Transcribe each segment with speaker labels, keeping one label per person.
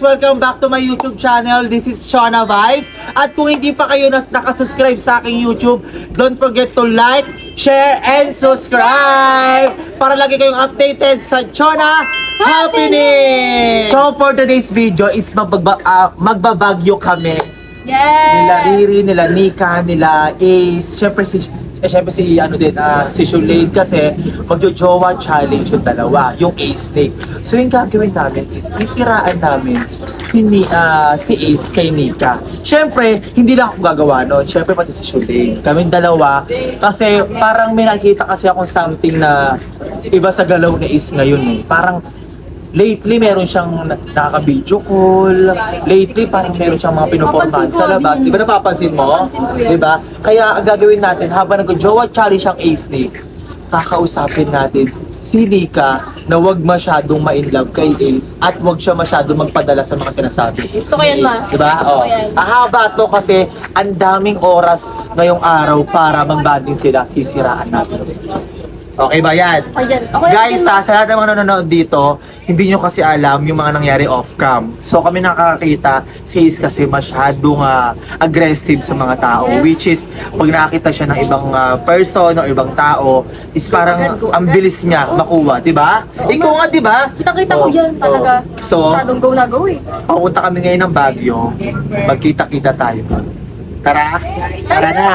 Speaker 1: Welcome back to my YouTube channel. This is Shona Vibes. At kung hindi pa kayo nakasubscribe sa aking YouTube, don't forget to like, share, and subscribe para lagi kayong updated sa Shona Happening! So for today's video is magbabagyo kami.
Speaker 2: Yes!
Speaker 1: Nila Riri, nila Nika, nila Ace, syempre si Shulade kasi magjo-jowa challenge yung dalawa, yung Ace Nick. So yung gagawin namin is sisiraan namin si Ace kay Nika. Syempre, hindi lang ako gagawa nun. Syempre pati si Shulade. Kaming dalawa. Kasi parang may nakita kasi akong something na iba sa galaw ni Ace ngayon eh. Parang lately, meron siyang nakaka-video call. Lately, parang meron siyang mga pinupormahan sa labas. Di ba napapansin mo? Di ba? Kaya ang gagawin natin, habang nag-jowa challenge ang Ace Nick, kakausapin natin si Nika na huwag masyadong ma-inlove kay Ace at huwag siya masyadong magpadala sa mga sinasabi.
Speaker 2: Gusto ko yan, ma.
Speaker 1: Di ba?
Speaker 2: Gusto ko yan.
Speaker 1: Ahaba to kasi ang daming oras ngayong araw para mag-banding sila. Sisiraan natin sila. Okay ba yan?
Speaker 2: Ayan. Ako
Speaker 1: Guys, sa lahat ng mga nanonood dito, hindi nyo kasi alam yung mga nangyari off-cam. So kami nakakita, si Ace kasi masyadong aggressive sa mga tao.
Speaker 2: Yes.
Speaker 1: Which is, pag nakakita siya ng ibang person o ibang tao, is parang ang bilis niya makuha, di ba? Ikaw nga, di ba?
Speaker 2: Kita-kita ko yan talaga.
Speaker 1: So,
Speaker 2: Masyadong go na go eh.
Speaker 1: papunta kami ngayon ng Baguio, magkita-kita tayo doon. Tara! Tara na!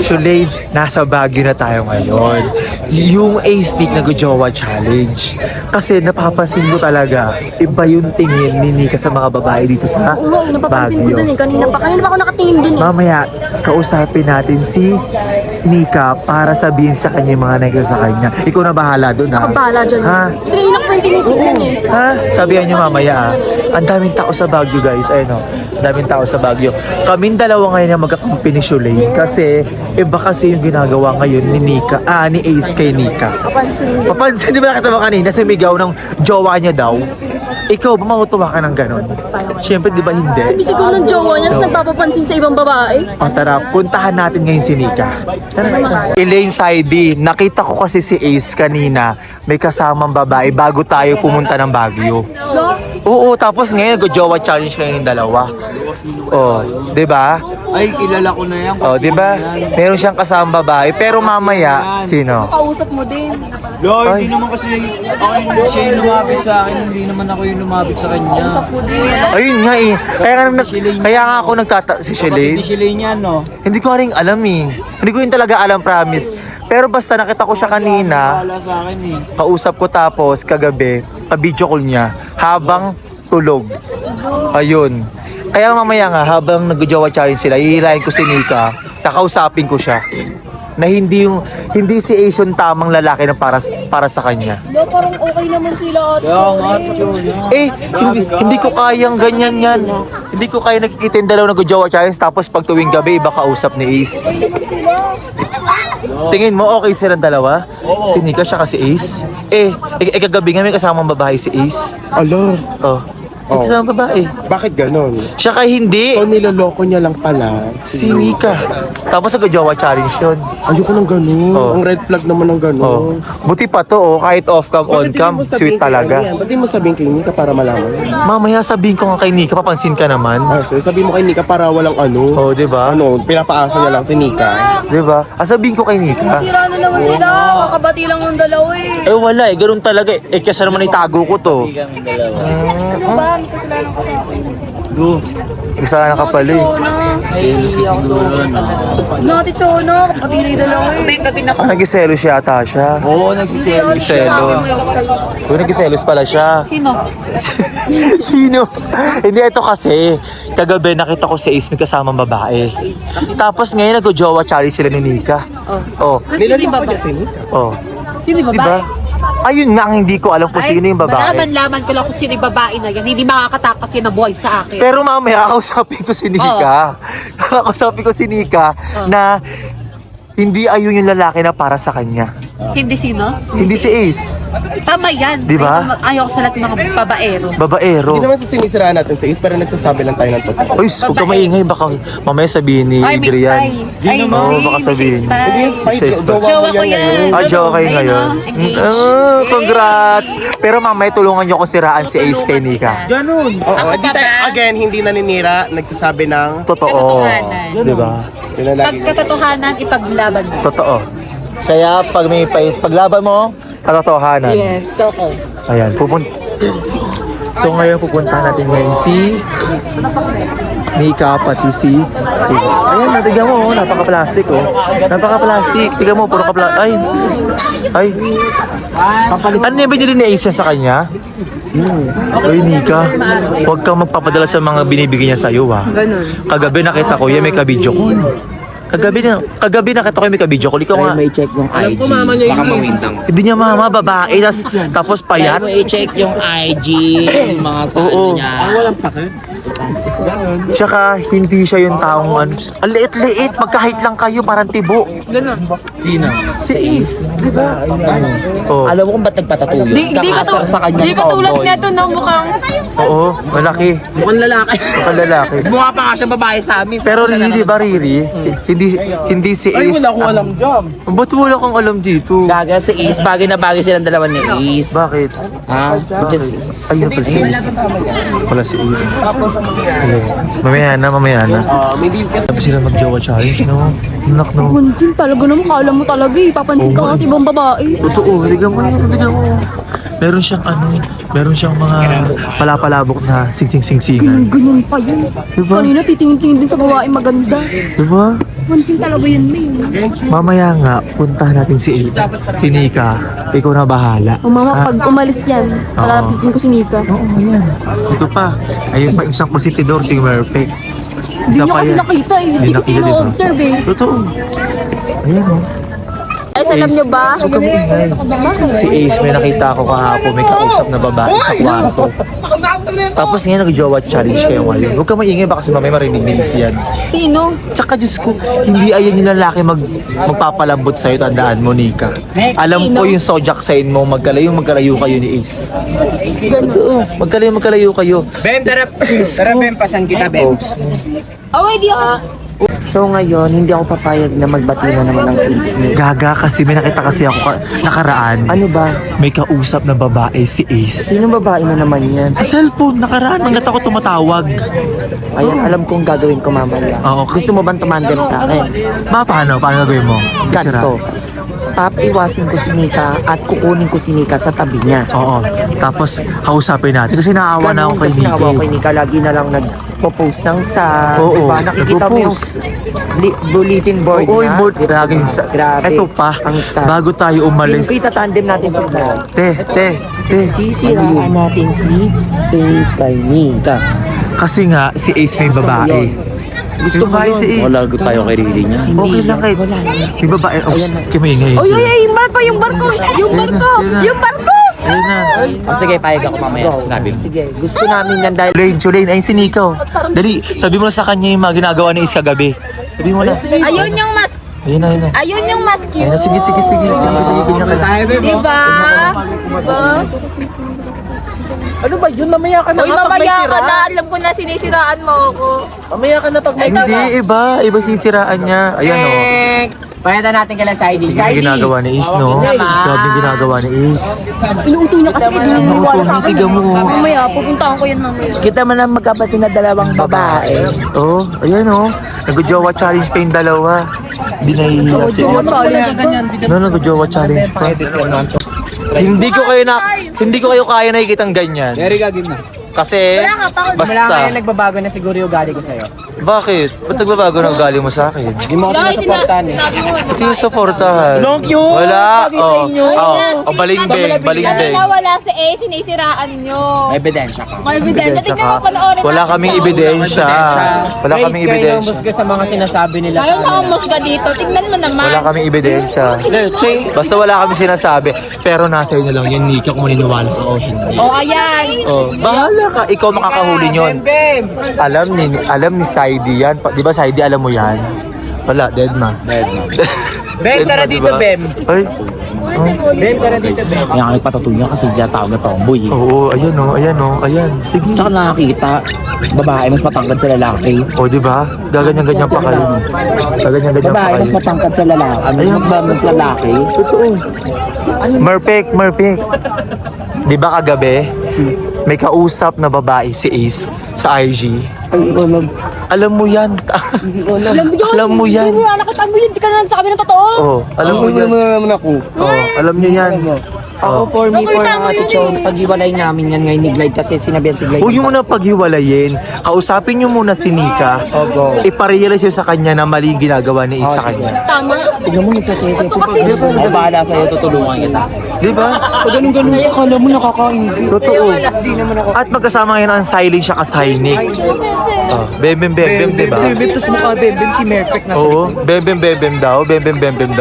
Speaker 1: Shulade, nasa Baguio na tayo ngayon. Yung Ace Nick nag-jowa challenge. Kasi napapansin mo talaga, iba yung tingin ni Nika sa mga babae dito sa
Speaker 2: Oo, napapansin ko
Speaker 1: Baguio.
Speaker 2: dun eh. Kanina pa ako nakatingin dun eh.
Speaker 1: Mamaya, kausapin natin si Nika para sabihin sa kanya yung mga nakikita sa kanya. Ikaw na bahala doon, ha?
Speaker 2: Ako bahala dyan.
Speaker 1: Ha?
Speaker 2: Kasi kanina ko pa yung tinitignan eh.
Speaker 1: Ha? Sabihan nyo mamaya, ah. Ang daming tao sa Baguio, guys. Ayun, oh. Ang daming tao sa Baguio. Kaming dalawa ngayon ang magkakampi ni Shulade. Kasi, iba kasi yung ginagawa ngayon ni Nika, ni Ace kay Nika.
Speaker 2: Papansin.
Speaker 1: Papansin, di ba nakita mo kanina, sumigaw ng jowa niya daw? Ikaw, ba makutuwa ka ng ganon? Siyempre, di ba hindi?
Speaker 2: Bisigaw ng jowa niya, tapos nagpapapansin sa ibang babae.
Speaker 1: O tara, puntahan natin ngayon si Nika. Tara. Elaine Saidi, nakita ko kasi si Ace kanina, may kasamang babae bago tayo pumunta ng Baguio. Oo, tapos ngayon nag-jowa challenge kayo yung dalawa. Oh, 'di ba?
Speaker 3: Ay, kilala ko na yan.
Speaker 1: Oh, 'di ba? Meron siyang kasamang babae, pero mamaya sino?
Speaker 2: Kausap mo din.
Speaker 3: Lo,
Speaker 1: Ay.
Speaker 3: hindi naman kasi siya yung lumapit sa akin, hindi naman ako yung lumapit sa kanya.
Speaker 2: Kausap mo din.
Speaker 1: Ayun nga eh. Kaya nga ako si
Speaker 3: Hindi
Speaker 1: Shelley.
Speaker 3: siya yan, no?
Speaker 1: Hindi ko rin alam eh. Hindi ko rin talaga alam, promise. Pero basta nakita ko siya kanina,
Speaker 3: Wala sa akin eh.
Speaker 1: kausap ko tapos kagabi, ka-video call niya habang tulog. Ayun. Kaya mamaya nga, habang nag-jowa challenge sila, hihilahin ko si Nika, kakausapin ko siya. Na hindi si Ace yung tamang lalaki na para sa kanya.
Speaker 2: No, parang okay naman sila ate.
Speaker 3: Kaya nga, yun.
Speaker 1: Hindi ko kayang ganyan yan. Hindi ko kaya nakikita yung dalawa nag-jowa challenge tapos pag tuwing gabi, iba kausap ni Ace. Tingin mo, okay silang dalawa? Si Nika siya kasi Ace? Kagabi nga may kasamang babae si Ace.
Speaker 4: Alo,
Speaker 1: Oh. May kasamang babae.
Speaker 4: bakit ganon?
Speaker 1: Siya kay hindi.
Speaker 4: So niloloko niya lang pala.
Speaker 1: Si Nika. Tapos nag-jowa challenge yun.
Speaker 4: Ayoko ng ganon.
Speaker 1: Oh.
Speaker 4: Ang red flag naman ng ganon.
Speaker 1: Buti pa to, kahit off-cam, on-cam, sweet talaga.
Speaker 4: Ba't di mo sabihin kay Nika para malaman?
Speaker 1: Mamaya sabihin ko nga kay Nika, papansin ka naman.
Speaker 4: So, sabihin mo kay Nika para walang ano.
Speaker 1: Oh, di ba?
Speaker 4: Ano, pinapaasa niya lang si Nika.
Speaker 1: Di ba? Sabihin ko kay Nika.
Speaker 2: Sira na naman sila. Kakabati lang ng dalawa eh.
Speaker 1: Wala eh, ganun talaga eh. Kasi naman itago ko to.
Speaker 2: Ano ba? May kasalanan ko sa akin.
Speaker 1: Kasalanan ka pala eh.
Speaker 3: Selos ka siguro, no?
Speaker 2: Nati Chona, kapatid na dalawa eh.
Speaker 1: Nagiselos yata siya.
Speaker 3: Oo, nagsiselos.
Speaker 1: Selo. Kung nagiselos pala siya.
Speaker 2: Sino?
Speaker 1: Sino? Hindi, ito kasi. Kagabi nakita ko si Ace may kasamang babae. Tapos ngayon nag-jowa challenge sila ni Nika. Oh.
Speaker 4: Niloloko niya si Nika.
Speaker 1: Oh.
Speaker 2: Sino yung
Speaker 1: Diba? Ayun nga ang hindi ko alam kung sino yung babae.
Speaker 5: Malaman ko lang kung sino yung babae na yan. Hindi makakatakas yan na boy sa akin.
Speaker 1: Pero mamaya kakausapin ko si Nika. Kakausapin ko si Nika na hindi ayun yung lalaki na para sa kanya.
Speaker 5: Hindi sino?
Speaker 1: Hindi si Ace.
Speaker 5: Tama yan.
Speaker 1: Di ba?
Speaker 5: Ayaw ko sa lahat ng mga babaero.
Speaker 1: Babaero.
Speaker 4: Hindi naman sa sinisiraan natin sa is, pero nagsasabi lang tayo ng totoo.
Speaker 1: Uy, huwag ka maingay. Baka mamaya sabihin ni
Speaker 5: Ay, Miss
Speaker 1: Adrian.
Speaker 5: Pai. Ay,
Speaker 1: Oo, baka sabihin.
Speaker 4: Ay,
Speaker 1: Sis,
Speaker 5: Jowa ko yan.
Speaker 1: Jowa kayo
Speaker 5: Ayun,
Speaker 1: ngayon.
Speaker 5: oh, engaged.
Speaker 1: Congrats! Pero mamaya tulungan niyo ko siraan si Ace kay Nika.
Speaker 3: Ganun.
Speaker 4: Oo,
Speaker 5: Ako
Speaker 4: di
Speaker 5: pa
Speaker 4: tayo,
Speaker 5: ba?
Speaker 4: again, hindi naninira, nagsasabi ng...
Speaker 1: Totoo.
Speaker 5: Katotohanan.
Speaker 1: Di ba?
Speaker 4: Yun ang lagi.
Speaker 5: Pagkatotohanan, ipaglaban mo.
Speaker 1: Totoo. Kaya pag may paglaban mo, katotohanan.
Speaker 5: Yes, so ko.
Speaker 1: Ayan, So ngayon pupunta natin ngayon si Nika pati si Ace. Ayan, tignan mo, napaka-plastic oh. Napaka-plastic. Tignan mo, puro ka-plastic. Ay. Ano yung binili ni Ace yan sa kanya? Uy, Nika, huwag kang magpapadala sa mga binibigyan niya sa'yo ha.
Speaker 2: Ganun.
Speaker 1: Kagabi nakita ko yan, may ka-video call. Kagabi nakita ko yung may ka-video call. Ikaw nga,
Speaker 6: i-check yung IG. Baka mawindang.
Speaker 1: hindi niya mama, babae, tapos payat.
Speaker 6: i-check yung IG, yung mga sa
Speaker 1: Oo.
Speaker 6: ano niya.
Speaker 1: Tsaka hindi siya yung taong ano. Ang liit-liit, magkahit lang kayo, parang tibo.
Speaker 2: Ganun.
Speaker 6: Sino?
Speaker 1: Si Ace, di ba? Oh.
Speaker 6: Alam mo kung ba't nagpatatuyo?
Speaker 2: Di
Speaker 6: Kakaasar sa kanya
Speaker 2: Di katulad nito na mukhang
Speaker 1: Oo, malaki.
Speaker 6: Mukhang lalaki.
Speaker 1: Mukhang lalaki.
Speaker 6: Mukha pa nga siya babae sa amin.
Speaker 1: Pero Riri, di ba Riri? Hindi si Ace. Ay, wala akong alam dyan. Ba't wala kang alam dito?
Speaker 6: Gaga si Ace, bagay na bagay silang dalawa ni Ace.
Speaker 1: Bakit?
Speaker 6: Ha? Just
Speaker 1: Ayun pala si Ace. Wala si Ace. Okay. Mamaya na. Sabi sila mag-jowa challenge, no? Anak, no?
Speaker 2: Pansin talaga naman, kala mo talaga eh. Papansin ka kasi ibang babae.
Speaker 1: Totoo, tignan mo. Meron siyang mga palapalabok na singsing-singsingan.
Speaker 2: Ganyan pa yun.
Speaker 1: Diba?
Speaker 2: Kanina titingin-tingin din sa babae maganda.
Speaker 1: Diba?
Speaker 2: Pansin talaga yun din.
Speaker 1: Mamaya nga, puntahan natin si Nika. Ikaw na bahala.
Speaker 2: O mama, pag umalis yan, palapitin ko si Nika.
Speaker 1: Oo, ayan. Ito pa. Ayun pa, isang positidor, si Murphy.
Speaker 2: Hindi niya kasi nakita eh. Hindi kasi
Speaker 1: nakita, diba?
Speaker 2: ino-observe eh.
Speaker 1: Totoo. Ayan o.
Speaker 2: Ay, alam niyo ba?
Speaker 1: Huwag kang ingay. Si Ace, may nakita ako kahapon, may kausap na babae sa kwarto. Tapos ngayon nag-jowa challenge kayo ngayon. Huwag kang maingay, baka si mamay marinig ni Ace yan.
Speaker 2: Sino?
Speaker 1: Tsaka Diyos ko, hindi ayan yung lalaki magpapalambot sa'yo, tandaan mo, Nika. Alam ko yung zodiac sign mo, magkalayo kayo ni Ace.
Speaker 2: Ganun.
Speaker 1: Magkalayo kayo.
Speaker 3: Ben, tara Ben, pasan kita, Ben.
Speaker 2: Away, di ako.
Speaker 7: So ngayon, hindi ako papayag na magbati na naman ng Ace ni.
Speaker 1: Gaga kasi may nakita kasi ako nakaraan.
Speaker 7: Ano ba?
Speaker 1: May kausap na babae si Ace.
Speaker 7: Sinong babae na naman yan?
Speaker 1: Sa cellphone, nakaraan. Hanggat ako tumatawag.
Speaker 7: Ayan, alam kong gagawin ko mamaya.
Speaker 1: Okay.
Speaker 7: Gusto mo bang tumandem sa akin?
Speaker 1: Paano? Paano gagawin mo?
Speaker 7: Ganto. Papaiwasin ko si Nika at kukunin ko si Nika sa tabi niya.
Speaker 1: Oo. Tapos, kausapin natin. Kasi naawa na ako kay
Speaker 7: Kasi
Speaker 1: Nikki.
Speaker 7: naawa ko kay Nika. Lagi na lang nagpo-post ng sa...
Speaker 1: Oo,
Speaker 7: diba? Nakikita mo yung
Speaker 1: nagpo-post.
Speaker 7: bulletin board
Speaker 1: Oo,
Speaker 7: niya.
Speaker 1: yung board.
Speaker 7: Diba?
Speaker 1: Laging sa...
Speaker 7: Grabe.
Speaker 1: Ito pa.
Speaker 7: Ang sad.
Speaker 1: Bago tayo umalis.
Speaker 7: Yung itatandem natin sa vlog.
Speaker 1: Te.
Speaker 7: Sisiraan natin si Ace kay Nika.
Speaker 1: Kasi nga, si Ace may babae. Gusto mo si Ace.
Speaker 6: Wala tayo kay Riri niya.
Speaker 1: Okay lang kayo. May babae. Oh, kaya maingay.
Speaker 2: Oy, oy, oy, yung barko! Yung barko! Yung barko!
Speaker 1: Ayun na.
Speaker 6: O sige, payag ako mamaya. Sabi mo.
Speaker 7: Sige, gusto namin yan dahil...
Speaker 1: Jolene, ayun si Nico. Dali, sabi mo na sa kanya yung mga ginagawa ni Ace kagabi. Sabi mo na.
Speaker 2: Ayun yung mas...
Speaker 1: Ayun na.
Speaker 2: Ayun yung mas cute.
Speaker 1: Ayun na, sige. Ganyan ka na.
Speaker 2: Diba?
Speaker 3: Ano ba yun? Mamaya ka na.
Speaker 2: Uy, mamaya ka na. Alam ko na sinisiraan mo ako.
Speaker 3: Mamaya ka na pag may...
Speaker 1: Hindi, iba. Iba sisiraan niya. Ayan o.
Speaker 3: Payatan natin kala sa ID.
Speaker 1: Tingnan yung ginagawa ni Ace, no? Grabe yung ginagawa ni Ace.
Speaker 2: Inuuto niya kasi. Hindi niniwala sa akin.
Speaker 1: Tignan mo.
Speaker 2: Mamaya, pupuntahan ko yan mamaya.
Speaker 7: Kita mo na magkapatid na dalawang babae.
Speaker 1: Oh, ayan o. Nag-jowa challenge pa yung dalawa. Hindi nahihiya si Ace. No, nag-jowa challenge pa. Hindi ko kayo kaya nakikitang ganyan.
Speaker 3: Gary, gagawin na.
Speaker 1: Kasi, basta.
Speaker 3: nagbabago na siguro yung ugali ko sa'yo.
Speaker 1: Bakit? Ba't nagbabago na ugali mo sa akin?
Speaker 3: Hindi mo kasi nasuportahan eh.
Speaker 1: Ba't yung supportahan?
Speaker 3: Long cute!
Speaker 1: Wala.
Speaker 3: Sabi sa inyo.
Speaker 1: Balimbing.
Speaker 2: wala si A, sinisiraan nyo.
Speaker 3: May ebidensya ka.
Speaker 2: May ebidensya. Tingnan mo panoorin.
Speaker 1: Wala kaming ebidensya. Wala kaming
Speaker 3: Kayo
Speaker 1: ebidensya.
Speaker 3: musga sa mga sinasabi nila.
Speaker 2: Ayaw na akong musga dito. Tingnan mo naman.
Speaker 1: Wala kaming ebidensya. Basta wala kami sinasabi. Pero nasa inyo lang yan, Nika, kung maniniwala ka o hindi.
Speaker 2: O, ayan.
Speaker 1: Oh, bahala ka. Ikaw makakahuli nyon. Alam ni Saidi yan. Di ba Saidi, alam mo yan? Wala, dead man.
Speaker 3: Bem, tara dito,
Speaker 1: diba?
Speaker 3: Bem.
Speaker 1: Ay,
Speaker 3: Bem, tara dito, Bem.
Speaker 6: Kaya kami patatuloy kasi diya tawag na tomboy eh.
Speaker 1: oo, ayan o, ayan. Sige.
Speaker 6: Tsaka nakakita, babae mas matangkad sa lalaki.
Speaker 1: O, di ba? Gaganyan-ganyan pa kayo. Gaganyan-ganyan pa
Speaker 6: Babae
Speaker 1: kayo.
Speaker 6: mas matangkad sa lalaki. Ano yung babang lalaki? Totoo.
Speaker 1: Merpek. Di ba kagabi, may kausap na babae si Ace sa IG. Alam mo yan. Alam mo yan.
Speaker 5: Hindi mo nakita mo yun. Di ka na nagsasabi ng totoo.
Speaker 1: Oh, alam mo yan.
Speaker 4: naman ako.
Speaker 1: Oh, alam niyo yan.
Speaker 7: Ako for me, for ang Ate Jones, pag-iwalay namin yan ngayon ni Glide kasi sinabihan si Glide.
Speaker 1: Huwag niyo muna paghiwalayin. Kausapin niyo muna si Nika. Iparealize niyo sa kanya na mali yung ginagawa ni Ace sa kanya.
Speaker 5: Tama.
Speaker 7: Tignan mo nagsasese.
Speaker 6: Ay, bahala sa'yo, tutulungan kita.
Speaker 1: Di ba?
Speaker 7: Ganun-ganun, akala mo nakakaingit.
Speaker 1: Totoo. At magkasama ngayon ang silent siya kasainik. Oh, bem, di ba?
Speaker 7: Bem, tapos mukha Bem, si Merpek na
Speaker 1: Oo, bem daw.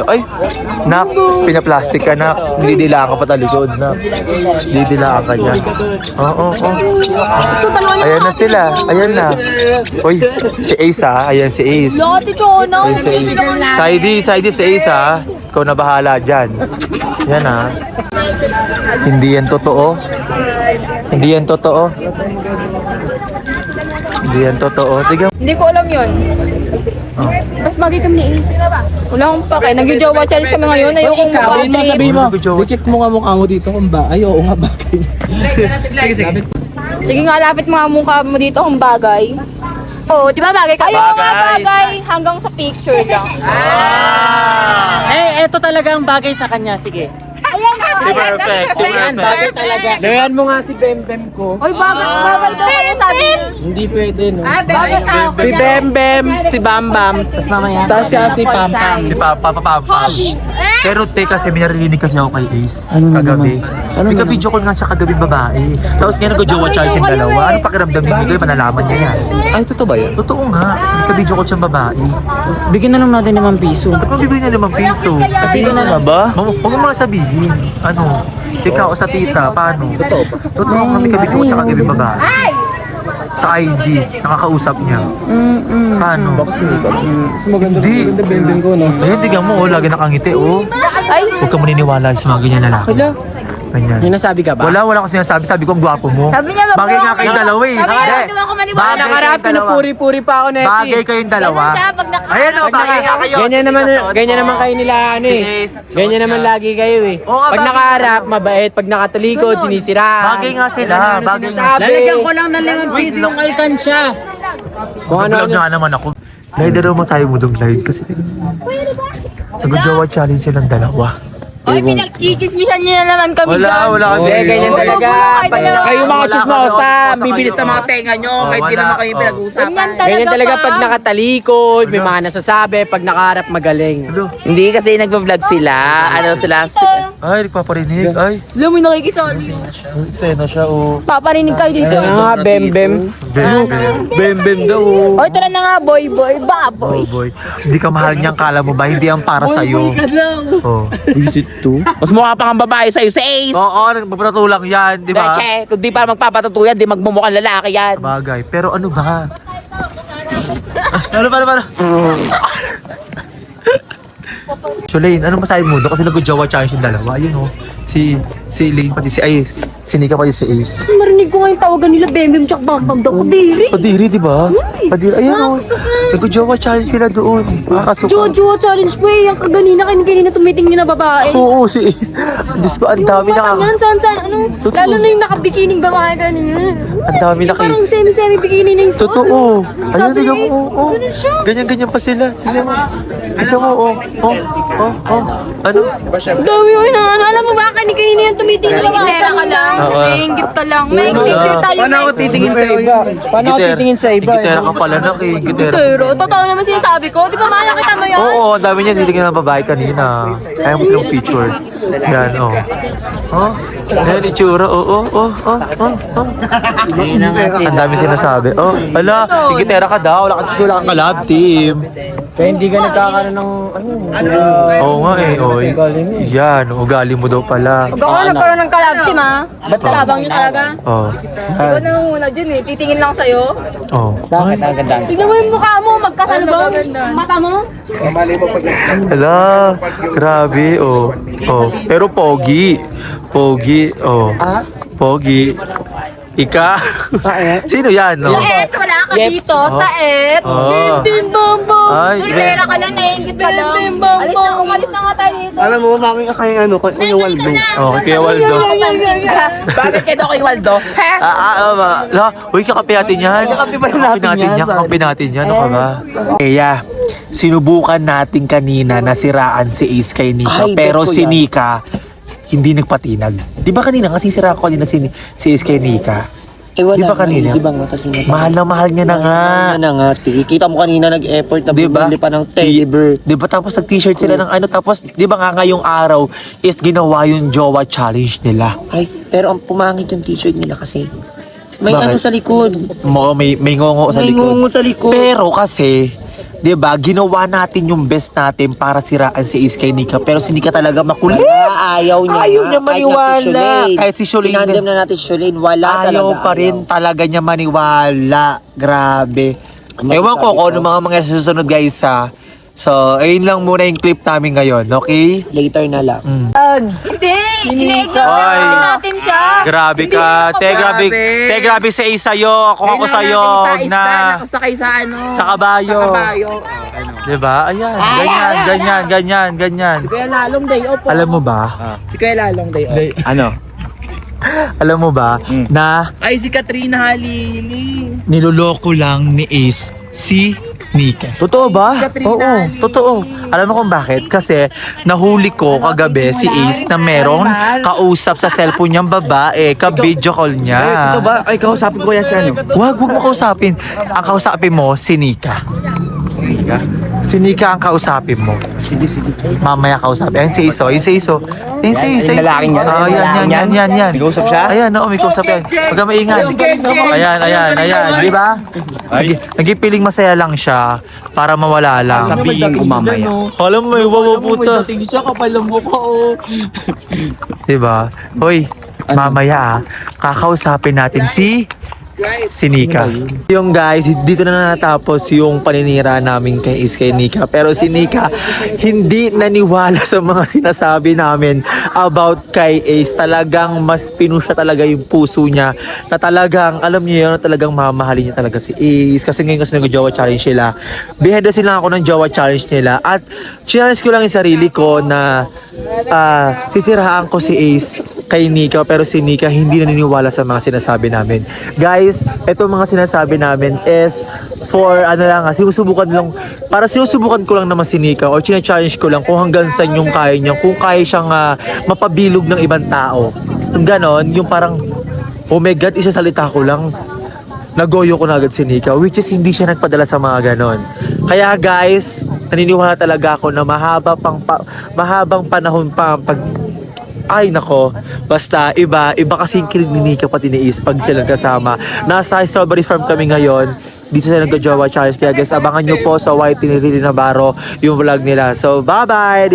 Speaker 1: Ay, nak, pinaplastic ka na. Didilaan ka pa talikod na. Didilaan ka niya. Oo. Ayan na sila. Ayan na. Uy, si Ace ha. Ayan si Ace.
Speaker 5: Ate Chona.
Speaker 1: Ayan si Ace. Saidi si Ace ha. Ikaw na bahala dyan. Yan ha. Hindi yan totoo. Tignan.
Speaker 2: Hindi ko alam yun. Mas bagay kami ni Ace. Wala akong pake. Nag-jowa challenge kami ngayon. Ayoko mong
Speaker 3: Sabihin mo, dikit mo nga mukha mo dito kung ba. Ay, oo nga bagay.
Speaker 2: Sige nga, lapit mga mukha mo dito kung bagay. Oo, di ba bagay ka? Ayaw nga bagay. Hanggang sa picture lang.
Speaker 8: Eto talaga ang bagay sa kanya. Sige.
Speaker 2: Ayan na.
Speaker 1: Si Perfect.
Speaker 8: Bagay talaga.
Speaker 3: Sabihan mo nga si Bem Bem ko.
Speaker 2: Oy, bagay daw kaya sabi niya.
Speaker 3: Hindi pwede, no?
Speaker 2: Bagay tao.
Speaker 3: Si Bem Bem, si Bam Bam.
Speaker 8: Tapos mamaya.
Speaker 3: Tapos siya si Pam Pam.
Speaker 1: Si Papa. Pero te kasi may narinig kasi ako kay Ace kagabi.
Speaker 3: Ano
Speaker 1: May ka-video call nga siya kagabi babae. Tapos ngayon nag-jowa charge yung dalawa. Ano pakiramdam ni Nico? Malalaman niya yan.
Speaker 6: Ay, totoo ba yan?
Speaker 1: Totoo nga. May ka-video call siyang babae.
Speaker 8: Bigyan na lang natin ng piso.
Speaker 1: Ba't mabibigyan niya 5 piso?
Speaker 8: Sabihin na lang.
Speaker 6: ba?
Speaker 1: Huwag mo muna sabihin. Ano? Ikaw sa tita, paano? Totoo nga may ka-video call siya kagabi babae. Sa IG, nakakausap niya. Paano?
Speaker 3: Mas maganda
Speaker 1: Di.
Speaker 3: Bem Bem ko, no?
Speaker 1: Ayun, tignan mo, lagi nakangiti,
Speaker 2: Ay,
Speaker 1: Huwag ka maniniwala sa mga ganyan lalaki. Ganyan.
Speaker 3: May nasabi ka ba?
Speaker 1: Wala ko sinasabi. Sabi ko, ang gwapo mo.
Speaker 2: Sabi niya,
Speaker 1: Bagay nga kayong dalawa eh.
Speaker 2: Sabi niya,
Speaker 1: Hindi.
Speaker 2: hindi ako maniwala.
Speaker 1: Bagay
Speaker 3: Nakarap,
Speaker 1: kayong dalawa.
Speaker 3: pinupuri-puri pa ako, Neti.
Speaker 1: Bagay kayong dalawa.
Speaker 2: Ganun siya, pag naka-
Speaker 1: Ayan o, bagay nga kayo.
Speaker 3: Ganyan naman kayo nila, ano eh. Ganyan naman lagi kayo eh.
Speaker 1: Oo nga,
Speaker 3: Pag
Speaker 1: bagay
Speaker 3: nakaharap, mabait. Pag nakatalikod, sinisiraan.
Speaker 1: Bagay nga sila. Bagay nga sila.
Speaker 8: Lalagyan ko lang ng 5 piso yung alkansya.
Speaker 3: Kung ano,
Speaker 1: Vlog nga naman ako. Glide daw masabi mo doon, Glide. Kasi nag-jowa challenge silang dalawa.
Speaker 2: Oy, pinag-chichismisan niyo na naman kami dyan.
Speaker 1: Wala
Speaker 3: Hindi, ganyan talaga. Pag
Speaker 6: Kayo mga
Speaker 1: Wala
Speaker 6: chismosa,
Speaker 1: kami
Speaker 6: bibilis
Speaker 1: kayo.
Speaker 6: na mga tenga nyo. Kahit di
Speaker 1: wala,
Speaker 6: naman kayo
Speaker 1: oh.
Speaker 6: pinag-uusapan.
Speaker 3: Ganyan talaga pag nakatalikod, may mga nasasabi, pag nakaharap magaling.
Speaker 6: Hindi kasi nagpa-vlog sila. Ano sila?
Speaker 1: Ay, nagpaparinig. Ay,
Speaker 2: Alam mo, nakikisali.
Speaker 1: eksena siya o.
Speaker 2: Paparinig kayo din
Speaker 3: Ano
Speaker 2: sa...
Speaker 3: nga, Bem Bem.
Speaker 1: Bem daw.
Speaker 2: Oy, tara na nga, boy, baboy.
Speaker 1: Oh boy. Hindi ka mahal niyang kala mo ba? Hindi ang para sa'yo. Oh.
Speaker 6: Visit to? Mas mukha pa ang babae sa'yo sa Ace.
Speaker 1: Oo, nagpapatulang yan, di ba?
Speaker 6: Che, kung di pa magpapatuto yan, di magmumukhang lalaki yan.
Speaker 1: Bagay. Pero ano ba? Paano? Lane, ano masabi mo doon? Kasi nag-jowa challenge yung dalawa. Ayun oh. Si Lane, pati si Nika, pati si Ace.
Speaker 2: Narinig ko nga yung tawagan nila, Bembem, tsaka Bambam daw. Kadiri.
Speaker 1: Padiri, di ba? Padiri, ayun oh. Nag-jowa challenge sila doon. Makakasuka.
Speaker 2: Jojo challenge po eh. Yung kaganina, kanina tumitingin na babae.
Speaker 1: Oo, si Ace. Diyos ko, ang dami
Speaker 2: Yan, saan, ano?
Speaker 1: Totoo.
Speaker 2: Lalo na yung nakabikining babae kanina.
Speaker 1: Ang dami
Speaker 2: Parang semi-semi bikini na yung suot.
Speaker 1: Totoo. Ayun,
Speaker 2: Sabi
Speaker 1: tignan
Speaker 2: ni
Speaker 1: mo.
Speaker 2: Ace,
Speaker 1: Oo.
Speaker 2: ganun siya.
Speaker 1: Ganyan pa sila. Tignan mo. Tignan mo, oh. Ano?
Speaker 2: Dami ko na. Alam mo ba, kanina yung tumitingin na babae. ka lang.
Speaker 1: Oo.
Speaker 2: Nainggit ka lang. May picture tayo.
Speaker 3: Paano ako titingin sa iba? Paano ako titingin sa iba?
Speaker 1: Gitera ka pala na kay Gitera.
Speaker 2: Pero, totoo naman sinasabi ko. Di ba makakita mo yan?
Speaker 1: Oo, ang dami niya titignan ng babae kanina. Kaya mo silang picture. Yan, oh. Oh, ayan itsura. Ang dami sinasabi. Oh, ala, Gitera ka daw. Kasi wala kang kalab, team.
Speaker 3: Kaya hindi ka nagkakaroon ng ano.
Speaker 1: Oo nga eh, oy. Yan, ugali mo daw pala.
Speaker 2: Huwag ako nagkaroon ng collab team ha. Ba't kalabang nyo talaga?
Speaker 1: Oh.
Speaker 2: Ikaw na muna dyan eh. Titingin lang sa'yo.
Speaker 1: Oh.
Speaker 6: Bakit ang ganda?
Speaker 2: Tignan mo yung mukha mo. Magkasalubong. Mata mo.
Speaker 4: Mamali mo pag
Speaker 1: Hala, grabe, oh. Oh, pero pogi. Pogi, oh. Pogi. Ika? Sino yan, no?
Speaker 2: Saet, wala ka dito. Saet.
Speaker 1: Oh.
Speaker 2: Bim bam bam.
Speaker 1: Ay,
Speaker 2: Pera ka lang, naiingit ka lang. Umalis na nga tayo dito.
Speaker 4: Alam mo, mami ka kay ano, kay Waldo.
Speaker 1: Oh, kay Waldo.
Speaker 6: Bakit kayo kay Waldo? Ha?
Speaker 1: Uy, kakape natin yan. Kakape natin yan. Ano ka ba? Kaya, sinubukan natin kanina na siraan si Ace kay Nika.
Speaker 7: Ay,
Speaker 1: Pero
Speaker 7: bet ko
Speaker 1: si
Speaker 7: yan.
Speaker 1: Nika, hindi nagpatinag. Di ba kanina kasi sira ko kanina si Ace kay Nika?
Speaker 7: Eh wala
Speaker 1: Di ba kanina?
Speaker 7: Di ba nga kasi
Speaker 1: Mahal na mahal niya na nga.
Speaker 7: Mahal na nga. Kita mo kanina nag-effort na
Speaker 1: Di ba?
Speaker 7: bumili pa ng teddy bear.
Speaker 1: Di ba tapos nag-t-shirt sila ng ano, tapos di ba nga ngayong araw is ginawa yung jowa challenge nila.
Speaker 7: Ay, pero ang pumangit yung t-shirt nila kasi. May
Speaker 1: Bakit?
Speaker 7: ano sa likod.
Speaker 1: May ngongo sa
Speaker 7: May
Speaker 1: likod.
Speaker 7: ngungo sa likod.
Speaker 1: Pero kasi, 'di ba, ginawa natin yung best natin para siraan si Ace kay Nika, pero si Nika talaga makulit.
Speaker 7: Ayaw niya.
Speaker 1: Ayaw
Speaker 7: nga.
Speaker 1: niya maniwala.
Speaker 7: Kahit si Sholane. Tinandem na natin si Sholane. Wala
Speaker 1: Ayaw
Speaker 7: talaga.
Speaker 1: pa rin talaga niya maniwala. Grabe. Ewan ko kung ano mga susunod guys ha. So, ayun lang muna yung clip namin ngayon, okay?
Speaker 7: Later na lang.
Speaker 2: Hindi. Ina-ignore
Speaker 1: Ay.
Speaker 2: kasi natin siya.
Speaker 1: Grabe
Speaker 2: Hindi
Speaker 1: ka.
Speaker 2: mo
Speaker 1: Grabe. Grabe si Ace sa'yo. Kung ako sa'yo. Huwag na.
Speaker 6: Nakasakay sa ano?
Speaker 1: Sa kabayo. Diba? Ayan. Ganyan.
Speaker 6: Kaya lalong day opo.
Speaker 1: Alam mo ba?
Speaker 6: Si Kuya Lalong day opo.
Speaker 3: Ano?
Speaker 1: Alam mo ba na
Speaker 6: Ay, si Katrina Halili.
Speaker 1: niloloko lang ni Ace si Nika?
Speaker 3: Totoo ba?
Speaker 1: Oo, totoo. Alam mo kung bakit? Kasi nahuli ko kagabi si Ace na merong kausap sa cellphone niyang babae, ka-video call niya.
Speaker 3: Totoo ba? Ay, kausapin ko yan si ano.
Speaker 1: Wag mo kausapin. Ang kausapin mo, si Nika. Si Nika ang kausapin mo.
Speaker 3: Sige.
Speaker 1: Mamaya kausapin. Ayun si Iso. Ayun si Iso.
Speaker 3: Yung lalaking yan?
Speaker 1: Oh, yan.
Speaker 3: May kausap siya?
Speaker 1: Ayan, oo, may kausap yan. Huwag kang maingay. Ayan. Di ba? Nagipiling masaya lang siya para mawala lang.
Speaker 3: Sabihin ko mamaya.
Speaker 1: Alam mo, iwawaputa.
Speaker 8: siya, kapal ang mukha, oh.
Speaker 1: Di ba? Hoy, mamaya kakausapin natin si Nika. Yung guys, dito na natapos yung paninira namin kay Ace kay Nika. Pero si Nika hindi naniwala sa mga sinasabi namin about kay Ace. Talagang mas pinusya talaga yung puso niya na talagang, alam niyo yun, na talagang mamahalin niya talaga si Ace. Kasi ngayon kasi nag-jowa challenge sila. Behind the scene lang ako ng jowa challenge nila. At challenge ko lang yung sarili ko na sisirahan ko si Ace kay Nika, pero si Nika hindi naniniwala sa mga sinasabi namin. Guys, ito mga sinasabi namin is for ano lang, sinusubukan ko lang naman si Nika or china-challenge ko lang kung hanggang saan yung kaya niya, kung kaya siyang mapabilog ng ibang tao. Yung ganon, yung parang oh my God, isasalita ko lang, nagoyo ko na agad si Nika, which is hindi siya nagpadala sa mga ganon. Kaya guys, naniniwala talaga ako na mahabang panahon pa pag ay nako, basta iba kasi yung kilig ni Nika pati ni Ace pag silang kasama. Nasa Strawberry Farm kami ngayon, dito sa nagjo-jowa challenge. Kaya guys, abangan nyo po sa White Tinitili Navarro yung vlog nila. So bye bye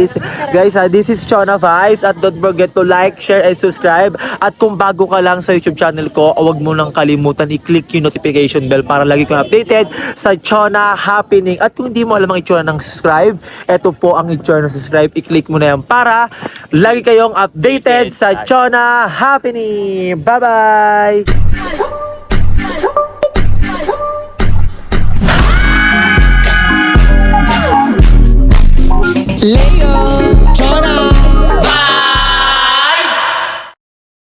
Speaker 1: guys, this is Chona Vibes, at don't forget to like, share, and subscribe. At kung bago ka lang sa YouTube channel ko, huwag mo nang kalimutan i-click yung notification bell para lagi kang updated sa Chona Happening. At kung hindi mo alam ang itsura ng subscribe, eto po ang itsura ng subscribe, i-click mo na yan para lagi kayong updated sa Chona Happening. Bye bye. Leo, Chona.